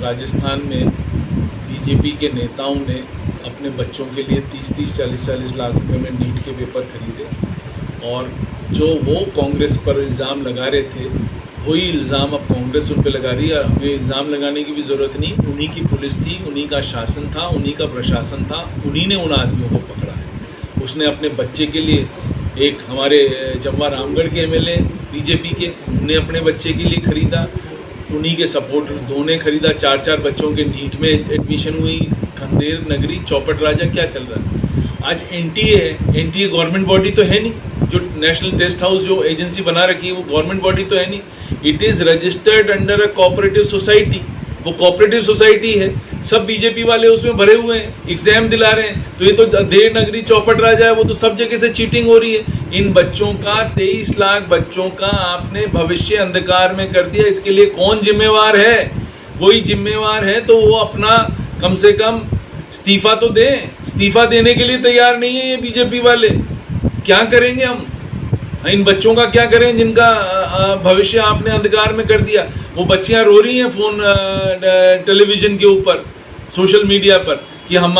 राजस्थान में बीजेपी के नेताओं ने अपने बच्चों के लिए 30-30, 40-40 लाख रुपए में नीट के पेपर खरीदे और जो वो कांग्रेस पर इल्ज़ाम लगा रहे थे वही इल्ज़ाम अब कांग्रेस उन पर लगा रही है। हमें इल्ज़ाम लगाने की भी ज़रूरत नहीं, उन्हीं की पुलिस थी, उन्हीं का शासन था, उन्हीं का प्रशासन था, उन्हीं ने उन आदमियों को पकड़ा है। उसने अपने बच्चे के लिए, एक हमारे जम्वा रामगढ़ के एमएलए बीजेपी के, उन्होंने अपने बच्चे के लिए ख़रीदा, उन्हीं के सपोर्टर दो ने खरीदा। 4-4 बच्चों के नीट में एडमिशन हुई। खंडेर नगरी चौपट राजा क्या चल रहा है आज? एनटीए है, एनटीए गवर्नमेंट बॉडी तो है नहीं, जो नेशनल टेस्ट हाउस जो एजेंसी बना रखी है वो गवर्नमेंट बॉडी तो है नहीं। It is registered under a cooperative society, वो कोऑपरेटिव सोसाइटी है, सब बीजेपी वाले उसमें भरे हुए हैं, एग्जाम दिला रहे हैं। तो ये तो देर नगरी चौपट राजा है, वो तो सब जगह से चीटिंग हो रही है। इन बच्चों का 23 लाख बच्चों का आपने भविष्य अंधकार में कर दिया। इसके लिए कौन जिम्मेवार है? वही जिम्मेवार है तो वो अपना कम से कम इस्तीफा तो दें। इस्तीफा देने के लिए तैयार नहीं है ये बीजेपी वाले। क्या करेंगे हम? इन बच्चों का क्या करें जिनका भविष्य आपने अंधकार में कर दिया? वो बच्चियां रो रही हैं फ़ोन टेलीविज़न के ऊपर, सोशल मीडिया पर कि हम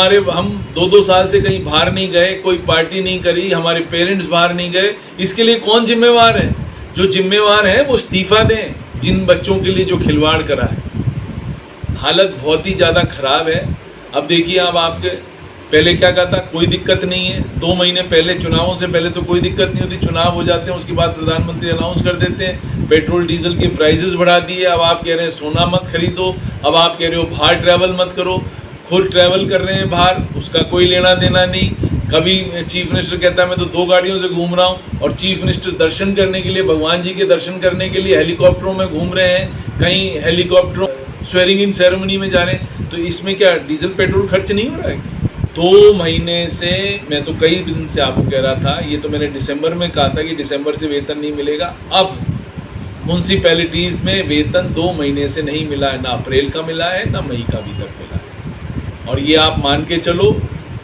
2-2 साल से कहीं बाहर नहीं गए, कोई पार्टी नहीं करी, हमारे पेरेंट्स बाहर नहीं गए। इसके लिए कौन जिम्मेवार है? जो जिम्मेवार है वो इस्तीफा दें, जिन बच्चों के लिए जो खिलवाड़ करा है। हालत बहुत ही ज़्यादा ख़राब है। अब देखिए, अब आपके पहले क्या कहा था, कोई दिक्कत नहीं है। 2 महीने पहले, चुनावों से पहले तो कोई दिक्कत नहीं होती, चुनाव हो जाते हैं उसके बाद प्रधानमंत्री अनाउंस कर देते हैं पेट्रोल डीजल के प्राइसेस बढ़ा दिए। अब आप कह रहे हैं सोना मत खरीदो, अब आप कह रहे हो बाहर ट्रैवल मत करो। खुद ट्रैवल कर रहे हैं बाहर, उसका कोई लेना देना नहीं। कभी चीफ मिनिस्टर कहता है मैं तो 2 गाड़ियों से घूम रहा हूँ, और चीफ मिनिस्टर दर्शन करने के लिए, भगवान जी के दर्शन करने के लिए हेलीकॉप्टरों में घूम रहे हैं, कहीं हेलीकॉप्टरों स्वेरिंग इन सेरेमनी में जा रहे हैं। तो इसमें क्या डीजल पेट्रोल खर्च नहीं हो रहा है? 2 महीने से मैं तो कई दिन से आपको कह रहा था, ये तो मैंने दिसंबर में कहा था कि दिसंबर से वेतन नहीं मिलेगा। अब म्यूनसिपैलिटीज़ में वेतन 2 महीने से नहीं मिला है, ना अप्रैल का मिला है ना मई का अभी तक मिला है। और ये आप मान के चलो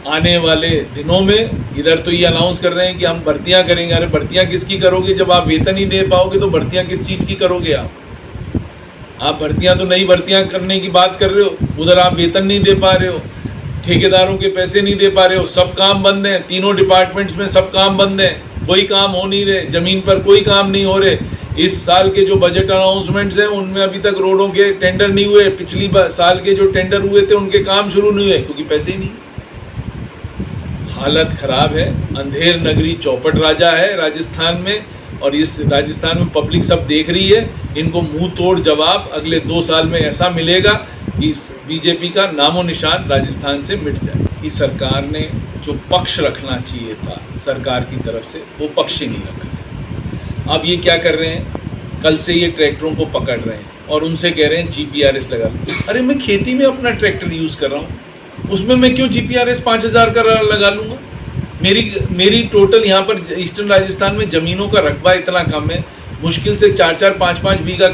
आने वाले दिनों में, इधर तो ये अनाउंस कर रहे हैं कि हम भर्तियां करेंगे। अरे भर्तियां किसकी करोगे जब आप वेतन ही दे पाओगे? तो भर्तियां किस चीज़ की करोगे आप भर्तियां तो नई भर्तियां करने की बात कर रहे हो, उधर आप वेतन नहीं दे पा रहे हो, ठेकेदारों के पैसे नहीं दे पा रहे हो, सब काम बंद हैं, तीनों डिपार्टमेंट्स में सब काम बंद हैं, कोई काम हो नहीं रहे, ज़मीन पर कोई काम नहीं हो रहे। इस साल के जो बजट अनाउंसमेंट्स हैं उनमें अभी तक रोडों के टेंडर नहीं हुए, पिछली साल के जो टेंडर हुए थे उनके काम शुरू नहीं हुए क्योंकि पैसे ही नहीं। हालत ख़राब है। अंधेर नगरी चौपट राजा है राजस्थान में, और इस राजस्थान में पब्लिक सब देख रही है। इनको मुंह तोड़ जवाब अगले 2 साल में ऐसा मिलेगा कि इस बीजेपी का नामो निशान राजस्थान से मिट जाए। कि सरकार ने जो पक्ष रखना चाहिए था सरकार की तरफ से, वो पक्ष ही नहीं रखा। अब ये क्या कर रहे हैं, कल से ये ट्रैक्टरों को पकड़ रहे हैं और उनसे कह रहे हैं GPRS लगा लो। अरे मैं खेती में अपना ट्रैक्टर यूज़ कर रहा हूँ, उसमें मैं क्यों GPRS 5000 का लगा लूँगा? मेरी टोटल यहाँ पर ईस्टर्न राजस्थान में ज़मीनों का रकबा इतना कम है, मुश्किल से 4-4, 5-5 बीघा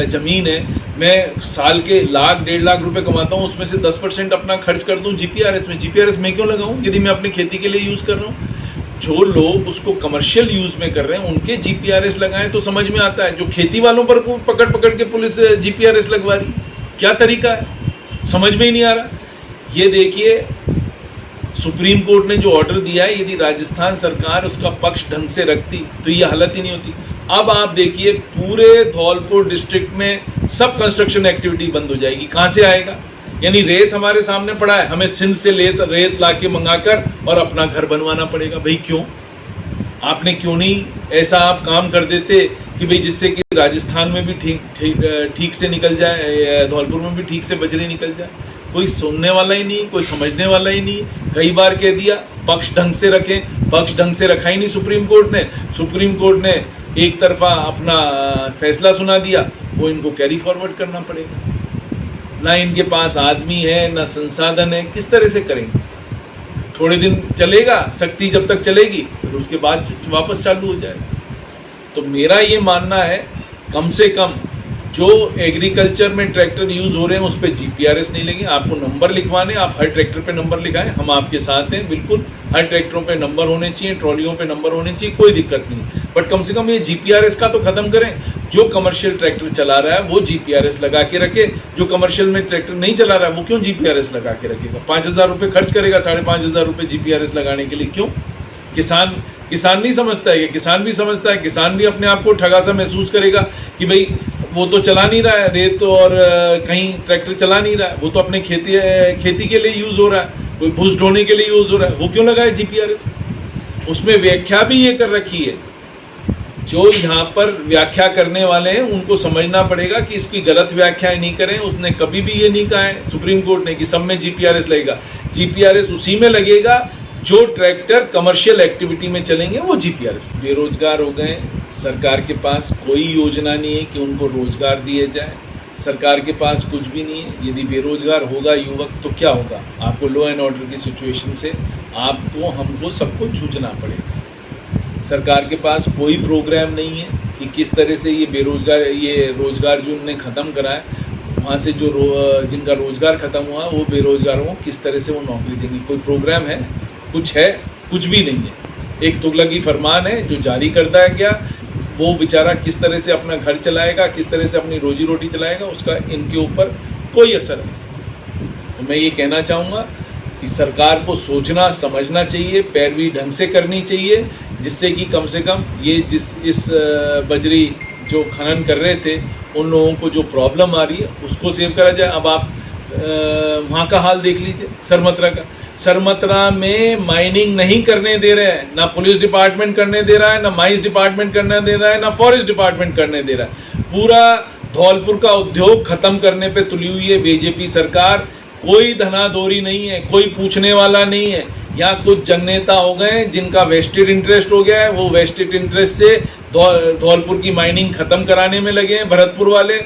ज़मीन है। मैं साल के 1-1.5 लाख रुपए कमाता हूँ, उसमें से 10% अपना खर्च कर दूँ GPRS में। GPRS मैं क्यों लगाऊँ यदि मैं अपनी खेती के लिए यूज़ कर रहा हूँ? जो लोग उसको कमर्शियल यूज़ में कर रहे हैं उनके GPRS लगाएं तो समझ में आता है। जो खेती वालों पर को पकड़ के पुलिस GPRS लगवा रही, क्या तरीका है? समझ में ही नहीं आ रहा। ये देखिए, सुप्रीम कोर्ट ने जो ऑर्डर दिया है, यदि राजस्थान सरकार उसका पक्ष ढंग से रखती तो ये हालत ही नहीं होती। अब आप देखिए, पूरे धौलपुर डिस्ट्रिक्ट में सब कंस्ट्रक्शन एक्टिविटी बंद हो जाएगी। कहाँ से आएगा? यानी रेत हमारे सामने पड़ा है, हमें सिंध से रेत ला के मंगाकर और अपना घर बनवाना पड़ेगा। भाई क्यों? आपने क्यों नहीं ऐसा आप काम कर देते कि भाई जिससे कि राजस्थान में भी ठीक से निकल जाए, धौलपुर में भी ठीक से बजरी निकल जाए। कोई सुनने वाला ही नहीं, कोई समझने वाला ही नहीं। कई बार कह दिया पक्ष ढंग से रखें, पक्ष ढंग से रखा ही नहीं सुप्रीम कोर्ट ने। सुप्रीम कोर्ट ने एक तरफा अपना फैसला सुना दिया, वो इनको कैरी फॉरवर्ड करना पड़ेगा। ना इनके पास आदमी है, ना संसाधन है, किस तरह से करेंगे? थोड़े दिन चलेगा, शक्ति जब तक चलेगी, फिर उसके बाद वापस चालू हो जाएगा। तो मेरा ये मानना है, कम से कम जो एग्रीकल्चर में ट्रैक्टर यूज़ हो रहे हैं उस पर GPRS नहीं लेंगे। आपको नंबर लिखवाने, आप हर ट्रैक्टर पे नंबर लिखाएं, हम आपके साथ हैं बिल्कुल। हर ट्रैक्टरों पे नंबर होने चाहिए, ट्रॉलियों पे नंबर होने चाहिए, कोई दिक्कत नहीं। बट कम से कम ये जीपीआरएस का तो खत्म करें। जो कमर्शियल ट्रैक्टर चला रहा है वो जीपीआरएस लगा के रखे, जो कमर्शियल में ट्रैक्टर नहीं चला रहा है वो क्यों जीपीआरएस लगा के रखेगा? 5,000 रुपये खर्च करेगा, 5,500 रुपये जीपीआरएस लगाने के लिए, क्यों? किसान नहीं समझता है, किसान भी समझता है, किसान भी अपने आप को ठगा सा महसूस करेगा कि भाई वो तो चला नहीं रहा है, रेत और कहीं ट्रैक्टर चला नहीं रहा है, वो तो अपने खेती के लिए यूज़ हो रहा है, कोई भूस ढोने के लिए यूज़ हो रहा है, वो क्यों लगाए जीपीआरएस? उसमें व्याख्या भी ये कर रखी है। जो यहाँ पर व्याख्या करने वाले हैं उनको समझना पड़ेगा कि इसकी गलत व्याख्या नहीं करें। उसने कभी भी ये नहीं कहा है सुप्रीम कोर्ट ने कि सब में जीपीआरएस लगेगा। जीपीआरएस उसी में लगेगा जो ट्रैक्टर कमर्शियल एक्टिविटी में चलेंगे, वो जीपीआरएस। बेरोजगार हो गए, सरकार के पास कोई योजना नहीं है कि उनको रोजगार दिए जाए, सरकार के पास कुछ भी नहीं है। यदि बेरोजगार होगा युवक तो क्या होगा? आपको लॉ एंड ऑर्डर की सिचुएशन से आपको हमको सबको जूझना पड़ेगा। सरकार के पास कोई प्रोग्राम नहीं है कि किस तरह से ये रोज़गार जो उन्होंने ख़त्म करा है, वहाँ से जो जिनका रोज़गार ख़त्म हुआ वो बेरोज़गारों को किस तरह से वो नौकरी देंगे? कोई प्रोग्राम है? कुछ है? कुछ भी नहीं है। एक तुगलकी फरमान है जो जारी करता है गया, वो बेचारा किस तरह से अपना घर चलाएगा, किस तरह से अपनी रोजी रोटी चलाएगा, उसका इनके ऊपर कोई असर नहीं। तो मैं ये कहना चाहूँगा कि सरकार को सोचना समझना चाहिए, पैरवी ढंग से करनी चाहिए, जिससे कि कम से कम ये इस बजरी जो खनन कर रहे थे उन लोगों को जो प्रॉब्लम आ रही है उसको सेव करा जाए। अब आप वहाँ का हाल देख लीजिए, सरमत्रा का। सरमत्रा में माइनिंग नहीं करने दे रहे हैं, ना पुलिस डिपार्टमेंट करने दे रहा है, ना माइंस डिपार्टमेंट करने दे रहा है, ना फॉरेस्ट डिपार्टमेंट करने दे रहा है। पूरा धौलपुर का उद्योग खत्म करने पे तुली हुई है बीजेपी सरकार। कोई धनाधोरी नहीं है, कोई पूछने वाला नहीं है। यहाँ कुछ जननेता हो गए जिनका वेस्टेड इंटरेस्ट हो गया है, वो वेस्टेड इंटरेस्ट से धौलपुर की माइनिंग खत्म कराने में लगे हैं भरतपुर वाले।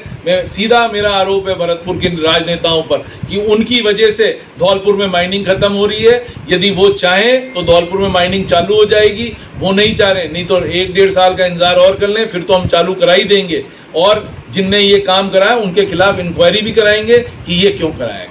सीधा मेरा आरोप है भरतपुर के राजनेताओं पर कि उनकी वजह से धौलपुर में माइनिंग खत्म हो रही है। यदि वो चाहें तो धौलपुर में माइनिंग चालू हो जाएगी, वो नहीं चाह रहे, नहीं तो 1-1.5 साल का इंतजार और कर लें, फिर तो हम चालू करा ही देंगे। और जिनने ये काम कराया उनके खिलाफ इंक्वायरी भी कराएंगे कि ये क्यों कराया।